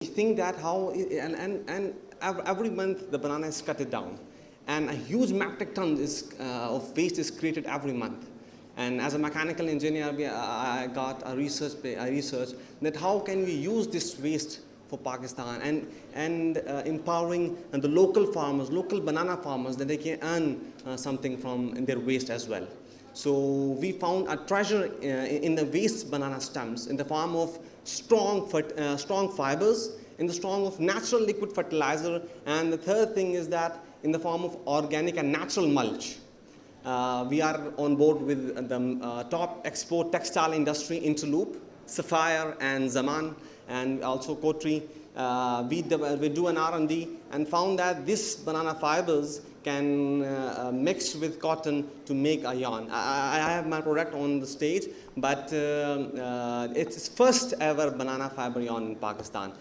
We think that how, and every month the banana is cut down, and a huge metric ton of waste is created every month. And as a mechanical engineer, I got a research that how can we use this waste for Pakistan and empowering the local farmers, local banana farmers, that they can earn something from their waste as well. So we found a treasure in the waste banana stems in the form of strong fibers, in the form of natural liquid fertilizer, and the third thing is that in the form of organic and natural mulch. We are on board with the top export textile industry, Interloop, Sapphire and Zaman, and also Kotri. We do an R&D and found that this banana fibers can mix with cotton to make a yarn. I have my product on the stage, but it's first ever banana fiber yarn in Pakistan.